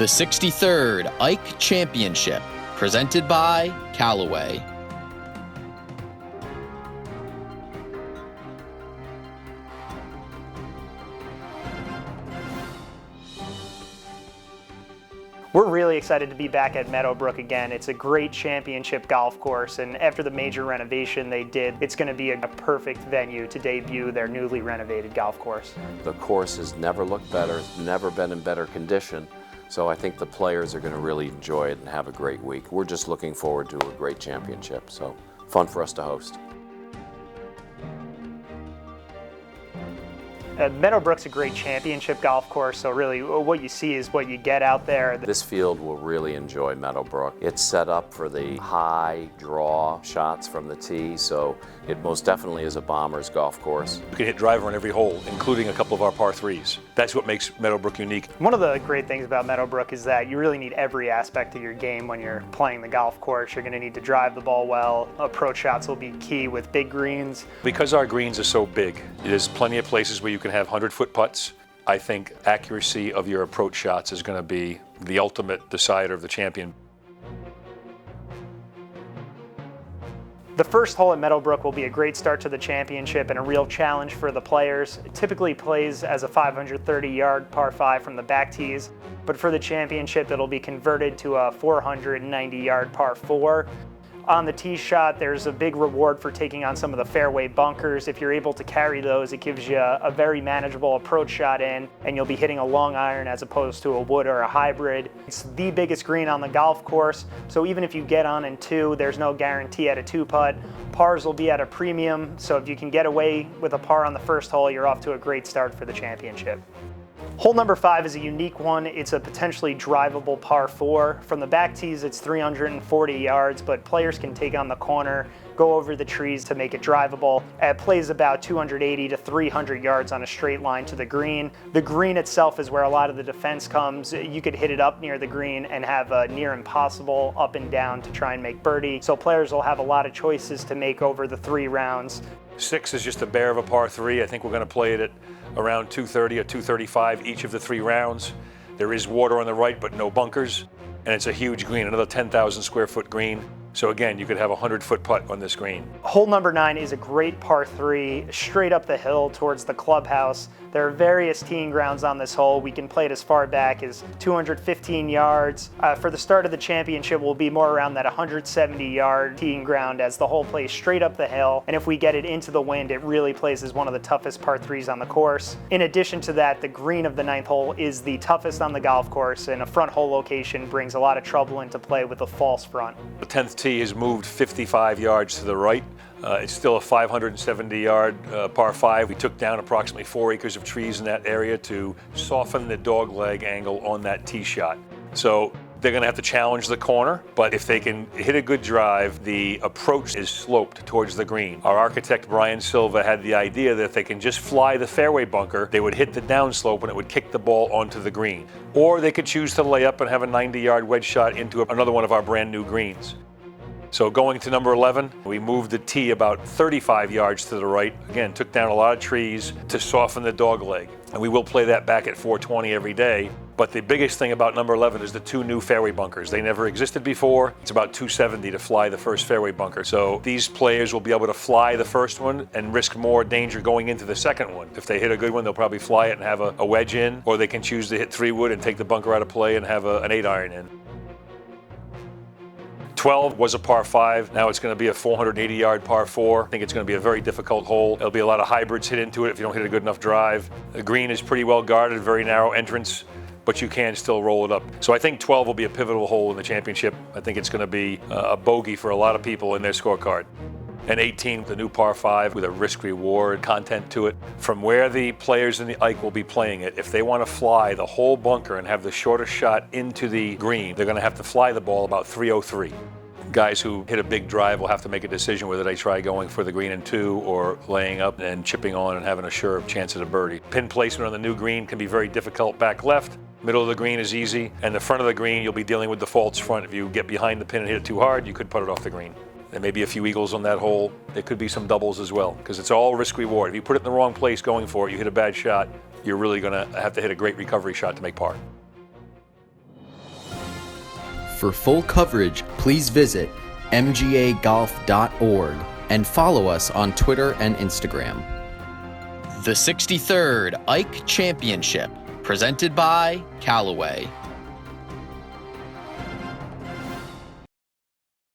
The 63rd Ike Championship, presented by Callaway. We're really excited to be back at Meadowbrook again. It's a great championship golf course, and after the major renovation they did, it's going to be a perfect venue to debut their newly renovated golf course. The course has never looked better, it's never been in better condition, so I think the players are going to really enjoy it and have a great week. We're just looking forward to a great championship, so fun for us to host. Meadowbrook's a great championship golf course, so really what you see is what you get out there. This field will really enjoy Meadowbrook. It's set up for the high draw shots from the tee, so it most definitely is a bomber's golf course. You can hit driver on every hole, including a couple of our par threes. That's what makes Meadowbrook unique. One of the great things about Meadowbrook is that you really need every aspect of your game when you're playing the golf course. You're going to need to drive the ball well. Approach shots will be key with big greens. Because our greens are so big, there's plenty of places where you can have 100-foot putts. I think accuracy of your approach shots is going to be the ultimate decider of the champion. The first hole at Meadowbrook will be a great start to the championship and a real challenge for the players. It typically plays as a 530-yard par 5 from the back tees, but for the championship it'll be converted to a 490-yard par 4. On the tee shot, there's a big reward for taking on some of the fairway bunkers. If you're able to carry those, it gives you a very manageable approach shot in, and you'll be hitting a long iron as opposed to a wood or a hybrid. It's the biggest green on the golf course, so even if you get on in 2, there's no guarantee at a 2-putt. Pars will be at a premium, so if you can get away with a par on the first hole, you're off to a great start for the championship. Hole number 5 is a unique one. It's a potentially drivable par 4. From the back tees, it's 340 yards, but players can take on the corner, go over the trees to make it drivable. It plays about 280 to 300 yards on a straight line to the green. The green itself is where a lot of the defense comes. You could hit it up near the green and have a near impossible up and down to try and make birdie. So players will have a lot of choices to make over the 3 rounds. 6 is just a bear of a par 3. I think we're going to play it at around 230 or 235 each of the 3 rounds. There is water on the right, but no bunkers. And it's a huge green, another 10,000 square foot green. So again, you could have a 100-foot putt on this green. Hole number 9 is a great par 3, straight up the hill towards the clubhouse. There are various teeing grounds on this hole. We can play it as far back as 215 yards. For the start of the championship, we'll be more around that 170-yard teeing ground as the hole plays straight up the hill. And if we get it into the wind, it really plays as one of the toughest par 3s on the course. In addition to that, the green of the 9th hole is the toughest on the golf course, and a front hole location brings a lot of trouble into play with a false front. The 10th tee has moved 55 yards to the right. It's still a 570-yard par 5. We took down approximately 4 acres of trees in that area to soften the dogleg angle on that tee shot. So they're going to have to challenge the corner, but if they can hit a good drive, the approach is sloped towards the green. Our architect, Brian Silva, had the idea that if they can just fly the fairway bunker, they would hit the downslope and it would kick the ball onto the green. Or they could choose to lay up and have a 90-yard wedge shot into another one of our brand new greens. So going to number 11, we moved the tee about 35 yards to the right. Again, took down a lot of trees to soften the dog leg. And we will play that back at 420 every day. But the biggest thing about number 11 is the 2 new fairway bunkers. They never existed before. It's about 270 to fly the first fairway bunker. So these players will be able to fly the first one and risk more danger going into the second one. If they hit a good one, they'll probably fly it and have a wedge in, or they can choose to hit 3-wood and take the bunker out of play and have an 8-iron in. 12 was a par 5. Now it's going to be a 480-yard par 4. I think it's going to be a very difficult hole. There'll be a lot of hybrids hit into it if you don't hit a good enough drive. The green is pretty well guarded, very narrow entrance, but you can still roll it up. So I think 12 will be a pivotal hole in the championship. I think it's going to be a bogey for a lot of people in their scorecard. And 18, the new par 5 with a risk-reward content to it. From where the players in the Ike will be playing it, if they want to fly the whole bunker and have the shortest shot into the green, they're going to have to fly the ball about 303. Guys who hit a big drive will have to make a decision whether they try going for the green in 2 or laying up and chipping on and having a sure chance at a birdie. Pin placement on the new green can be very difficult back left. Middle of the green is easy, and the front of the green you'll be dealing with the false front. If you get behind the pin and hit it too hard, you could put it off the green. There may be a few eagles on that hole. There could be some doubles as well, because it's all risk-reward. If you put it in the wrong place going for it, you hit a bad shot, you're really going to have to hit a great recovery shot to make par. For full coverage, please visit mgagolf.org and follow us on Twitter and Instagram. The 63rd Ike Championship, presented by Callaway.